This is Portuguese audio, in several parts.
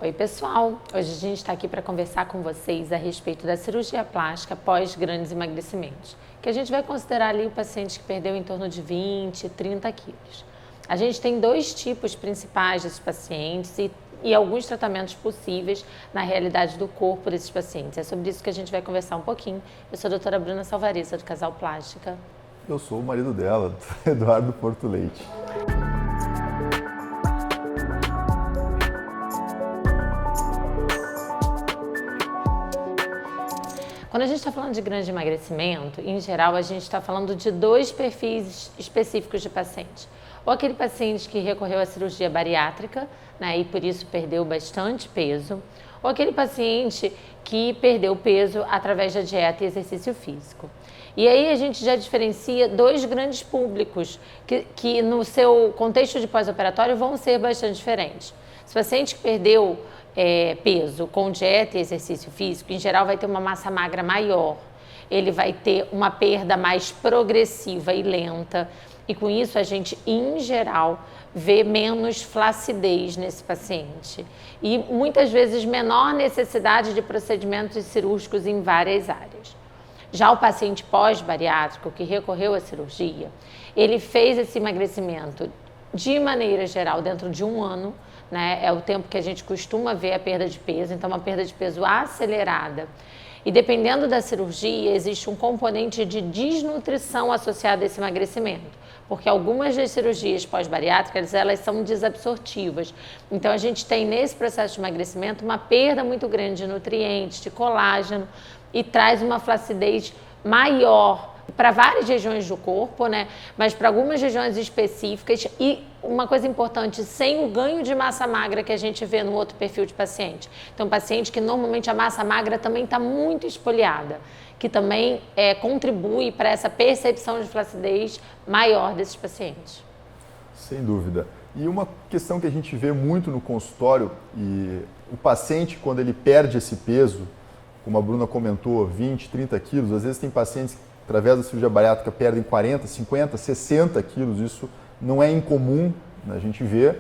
Oi pessoal, hoje a gente está aqui para conversar com vocês a respeito da cirurgia plástica pós grandes emagrecimentos, que a gente vai considerar ali o paciente que perdeu em torno de 20, 30 quilos. A gente tem dois tipos principais desses pacientes e alguns tratamentos possíveis na realidade do corpo desses pacientes. É sobre isso que a gente vai conversar um pouquinho. Eu sou a doutora Bruna Salvarezza, do Casal Plástica. Eu sou o marido dela, Eduardo Porto Leite. Quando a gente está falando de grande emagrecimento, em geral a gente está falando de dois perfis específicos de paciente. Ou aquele paciente que recorreu à cirurgia bariátrica, né, e por isso perdeu bastante peso, ou aquele paciente que perdeu peso através da dieta e exercício físico. E aí a gente já diferencia dois grandes públicos que no seu contexto de pós-operatório vão ser bastante diferentes. Esse paciente que perdeu peso com dieta e exercício físico, em geral vai ter uma massa magra maior, ele vai ter uma perda mais progressiva e lenta, e com isso a gente, em geral, vê menos flacidez nesse paciente e muitas vezes menor necessidade de procedimentos cirúrgicos em várias áreas. Já o paciente pós-bariátrico que recorreu à cirurgia, ele fez esse emagrecimento de maneira geral dentro de um ano, né? É o tempo que a gente costuma ver a perda de peso, então uma perda de peso acelerada. E dependendo da cirurgia, existe um componente de desnutrição associado a esse emagrecimento, porque algumas das cirurgias pós-bariátricas, elas são desabsortivas. Então a gente tem nesse processo de emagrecimento uma perda muito grande de nutrientes, de colágeno, e traz uma flacidez maior para várias regiões do corpo, né? Mas para algumas regiões específicas e uma coisa importante, sem o ganho de massa magra que a gente vê no outro perfil de paciente. Então, paciente que normalmente a massa magra também está muito espoliada, que também contribui para essa percepção de flacidez maior desses pacientes. Sem dúvida. E uma questão que a gente vê muito no consultório, e o paciente, quando ele perde esse peso, como a Bruna comentou, 20, 30 quilos, às vezes tem pacientes que, através da cirurgia bariátrica, perdem 40, 50, 60 quilos, isso não é incomum, né, a gente vê.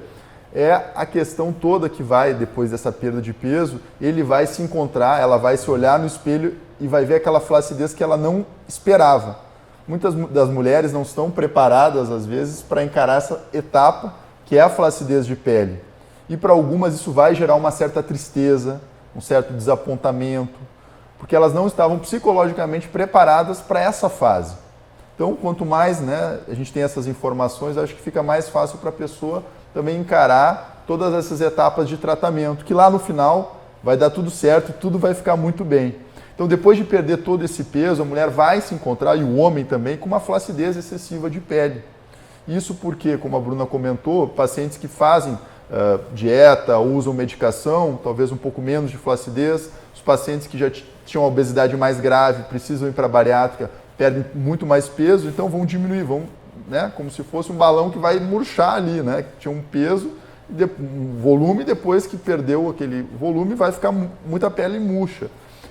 É a questão toda que vai, depois dessa perda de peso, ele vai se encontrar, ela vai se olhar no espelho e vai ver aquela flacidez que ela não esperava. Muitas das mulheres não estão preparadas, às vezes, para encarar essa etapa, que é a flacidez de pele. E para algumas isso vai gerar uma certa tristeza, um certo desapontamento, porque elas não estavam psicologicamente preparadas para essa fase. Então, quanto mais, né, a gente tem essas informações, acho que fica mais fácil para a pessoa também encarar todas essas etapas de tratamento, que lá no final vai dar tudo certo e tudo vai ficar muito bem. Então, depois de perder todo esse peso, a mulher vai se encontrar, e o homem também, com uma flacidez excessiva de pele. Isso porque, como a Bruna comentou, pacientes que fazem dieta, usam medicação, talvez um pouco menos de flacidez, os pacientes que já tinham obesidade mais grave, precisam ir para a bariátrica, perdem muito mais peso, então vão diminuir, vão, né, como se fosse um balão que vai murchar ali, né, que tinha um peso, um volume, depois que perdeu aquele volume vai ficar muita pele murcha.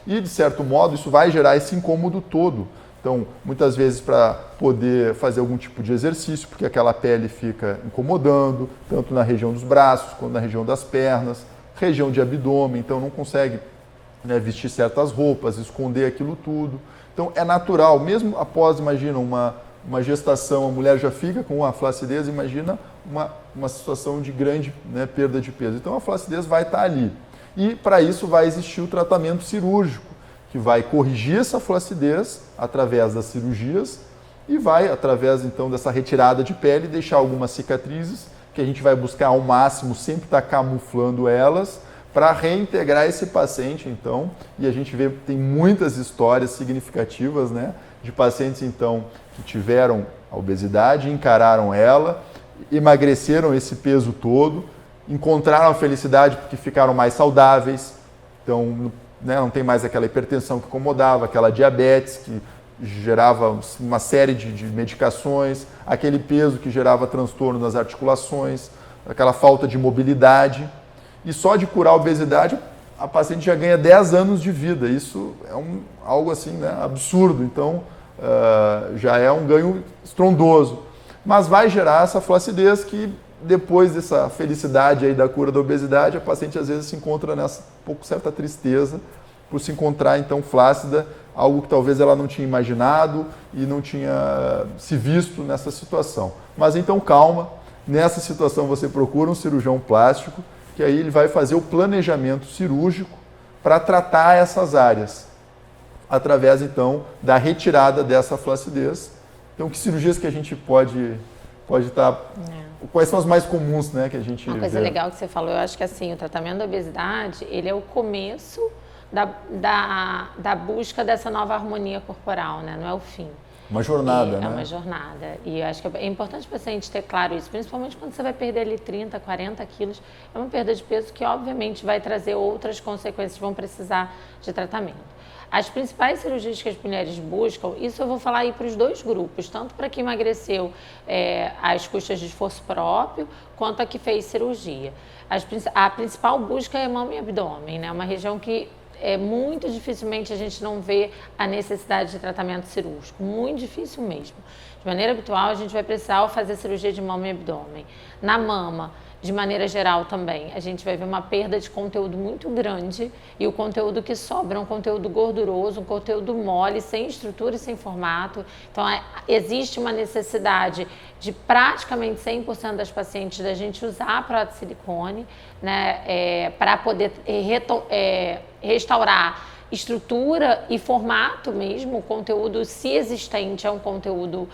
E, de certo modo, isso vai gerar esse incômodo todo. Então, muitas vezes para poder fazer algum tipo de exercício, porque aquela pele fica incomodando, tanto na região dos braços, quanto na região das pernas, região de abdômen, então não consegue, né, vestir certas roupas, esconder aquilo tudo. Então, é natural, mesmo após, imagina, uma gestação, a mulher já fica com a flacidez, imagina uma situação de grande, né, perda de peso. Então, a flacidez vai estar ali. E, para isso, vai existir o tratamento cirúrgico, que vai corrigir essa flacidez através das cirurgias e vai, através, então, dessa retirada de pele, deixar algumas cicatrizes, que a gente vai buscar ao máximo sempre estar camuflando elas, para reintegrar esse paciente, então, e a gente vê, tem muitas histórias significativas, né, de pacientes, então, que tiveram a obesidade, encararam ela, emagreceram esse peso todo, encontraram a felicidade porque ficaram mais saudáveis, então, né, não tem mais aquela hipertensão que incomodava, aquela diabetes que gerava uma série de medicações, aquele peso que gerava transtorno nas articulações, aquela falta de mobilidade. E só de curar a obesidade, a paciente já ganha 10 anos de vida. Isso é algo assim, né, absurdo. Então, já é um ganho estrondoso. Mas vai gerar essa flacidez que depois dessa felicidade aí da cura da obesidade, a paciente às vezes se encontra nessa pouco certa tristeza por se encontrar então flácida, algo que talvez ela não tinha imaginado e não tinha se visto nessa situação. Mas então calma, nessa situação você procura um cirurgião plástico, que aí ele vai fazer o planejamento cirúrgico para tratar essas áreas, através então da retirada dessa flacidez. Então, que cirurgias que a gente pode estar... Quais são as mais comuns, né, que a gente Uma coisa vê? legal que você falou, eu acho que assim, o tratamento da obesidade, ele é o começo da busca dessa nova harmonia corporal, né? Não é o fim. Uma jornada, né? É uma jornada. E eu acho que é importante o paciente ter claro isso, principalmente quando você vai perder ali 30, 40 quilos. É uma perda de peso que, obviamente, vai trazer outras consequências, vão precisar de tratamento. As principais cirurgias que as mulheres buscam, isso eu vou falar aí para os dois grupos, tanto para quem emagreceu às custas de esforço próprio, quanto a que fez cirurgia. A principal busca é mama e abdômen, né? Uma região que muito dificilmente a gente não vê a necessidade de tratamento cirúrgico, muito difícil mesmo. De maneira habitual, a gente vai precisar fazer cirurgia de mama e abdômen. Na mama, de maneira geral também, a gente vai ver uma perda de conteúdo muito grande e o conteúdo que sobra é um conteúdo gorduroso, um conteúdo mole, sem estrutura e sem formato. Então, existe uma necessidade de praticamente 100% das pacientes da gente usar a prótese de silicone, né, para poder restaurar estrutura e formato mesmo. O conteúdo, se existente, é um conteúdo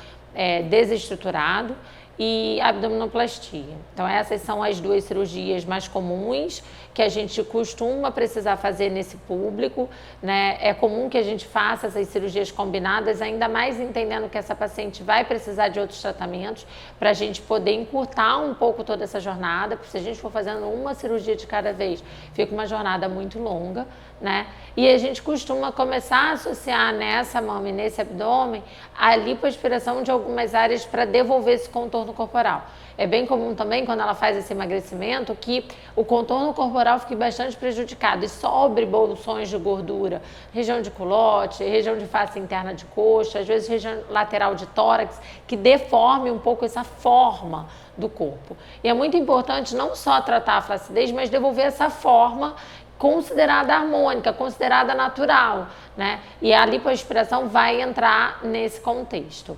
desestruturado, e abdominoplastia. Então, essas são as duas cirurgias mais comuns que a gente costuma precisar fazer nesse público, né? É comum que a gente faça essas cirurgias combinadas, ainda mais entendendo que essa paciente vai precisar de outros tratamentos, para a gente poder encurtar um pouco toda essa jornada, porque se a gente for fazendo uma cirurgia de cada vez, fica uma jornada muito longa, né? E a gente costuma começar a associar nessa mama e nesse abdômen a lipoaspiração de algumas áreas para devolver esse contorno corporal. É bem comum também, quando ela faz esse emagrecimento, que o contorno corporal fique bastante prejudicado e sobre bolsões de gordura, região de culote, região de face interna de coxa, às vezes região lateral de tórax, que deforme um pouco essa forma do corpo. E é muito importante não só tratar a flacidez, mas devolver essa forma considerada harmônica, considerada natural, né? E a lipoaspiração vai entrar nesse contexto.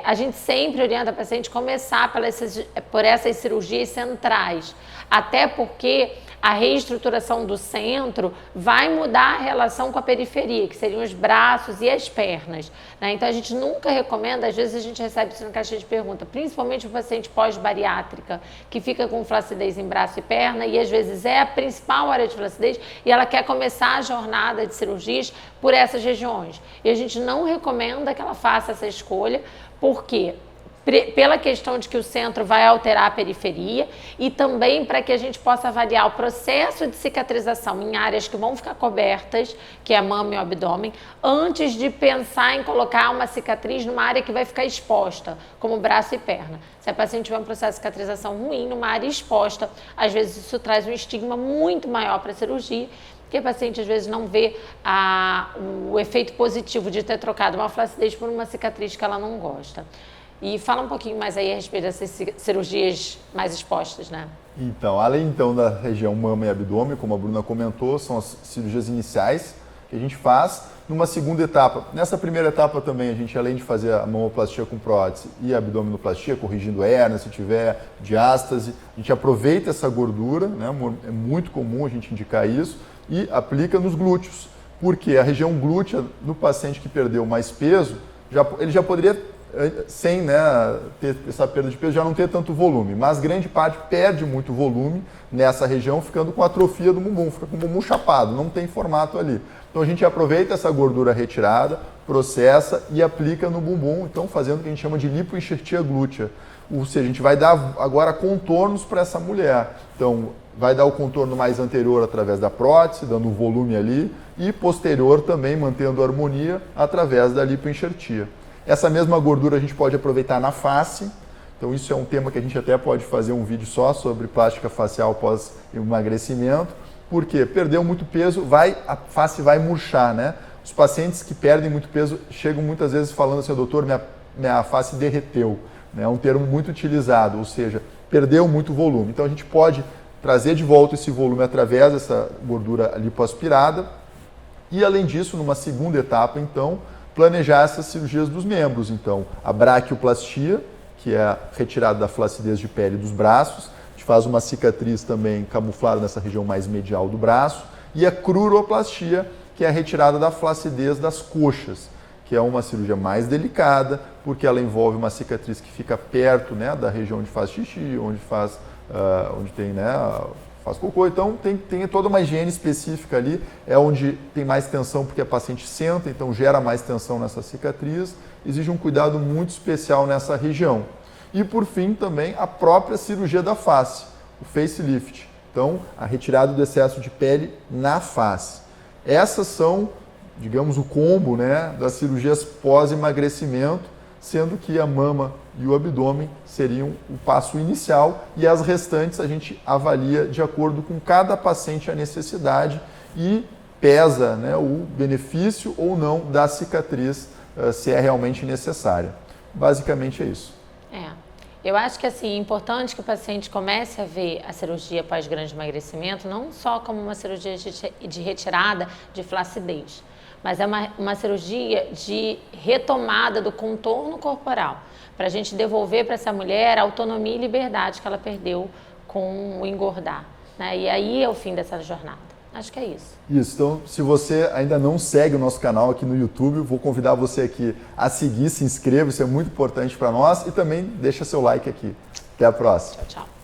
A gente sempre orienta a paciente a começar por essas cirurgias centrais, até porque a reestruturação do centro vai mudar a relação com a periferia, que seriam os braços e as pernas, né? Então, a gente nunca recomenda, às vezes a gente recebe isso na caixa de pergunta, principalmente o paciente pós-bariátrica, que fica com flacidez em braço e perna, e às vezes é a principal área de flacidez, e ela quer começar a jornada de cirurgias por essas regiões. E a gente não recomenda que ela faça essa escolha, porque pela questão de que o centro vai alterar a periferia e também para que a gente possa avaliar o processo de cicatrização em áreas que vão ficar cobertas, que é a mama e o abdômen, antes de pensar em colocar uma cicatriz numa área que vai ficar exposta, como braço e perna. Se a paciente tiver um processo de cicatrização ruim numa área exposta, às vezes isso traz um estigma muito maior para a cirurgia, que a paciente às vezes não vê o efeito positivo de ter trocado uma flacidez por uma cicatriz que ela não gosta. E fala um pouquinho mais aí a respeito dessas cirurgias mais expostas, né? Então, além então da região mama e abdômen, como a Bruna comentou, são as cirurgias iniciais que a gente faz numa segunda etapa. Nessa primeira etapa também, a gente, além de fazer a mamoplastia com prótese e a abdominoplastia, corrigindo hérnia, se tiver diástase, a gente aproveita essa gordura, né? É muito comum a gente indicar isso, e aplica nos glúteos, porque a região glútea, no paciente que perdeu mais peso, ele já poderia, sem, né, ter essa perda de peso, já não ter tanto volume, mas grande parte perde muito volume nessa região, ficando com atrofia do bumbum, fica com o bumbum chapado, não tem formato ali. Então a gente aproveita essa gordura retirada, processa e aplica no bumbum, então fazendo o que a gente chama de lipoenxertia glútea. Ou seja, a gente vai dar agora contornos para essa mulher. Então vai dar o contorno mais anterior através da prótese, dando um volume ali, e posterior também mantendo a harmonia através da lipoenxertia. Essa mesma gordura a gente pode aproveitar na face, então isso é um tema que a gente até pode fazer um vídeo só sobre plástica facial pós-emagrecimento, porque perdeu muito peso, a face vai murchar, né? Os pacientes que perdem muito peso chegam muitas vezes falando assim, doutor, minha face derreteu, né? É um termo muito utilizado, ou seja, perdeu muito volume. Então a gente pode trazer de volta esse volume através dessa gordura lipoaspirada e, além disso, numa segunda etapa, então, planejar essas cirurgias dos membros. Então, a braquioplastia, que é a retirada da flacidez de pele dos braços, a gente faz uma cicatriz também camuflada nessa região mais medial do braço, e a cruroplastia, que é a retirada da flacidez das coxas, que é uma cirurgia mais delicada, porque ela envolve uma cicatriz que fica perto, né, da região onde faz xixi, onde tem, né, faz cocô. Então tem toda uma higiene específica ali, é onde tem mais tensão porque a paciente senta, então gera mais tensão nessa cicatriz, exige um cuidado muito especial nessa região. E por fim também a própria cirurgia da face, o facelift. Então a retirada do excesso de pele na face. Essas são, digamos, o combo, né, das cirurgias pós-emagrecimento, sendo que a mama e o abdômen seriam o passo inicial e as restantes a gente avalia de acordo com cada paciente a necessidade e pesa, né, o benefício ou não da cicatriz, se é realmente necessária. Basicamente é isso. Eu acho que assim, é importante que o paciente comece a ver a cirurgia pós-grande emagrecimento não só como uma cirurgia de retirada de flacidez, mas é uma cirurgia de retomada do contorno corporal, para a gente devolver para essa mulher a autonomia e liberdade que ela perdeu com o engordar, né? E aí é o fim dessa jornada. Acho que é isso. Isso, então se você ainda não segue o nosso canal aqui no YouTube, vou convidar você aqui a seguir, se inscreva, isso é muito importante para nós e também deixa seu like aqui. Até a próxima. Tchau, tchau.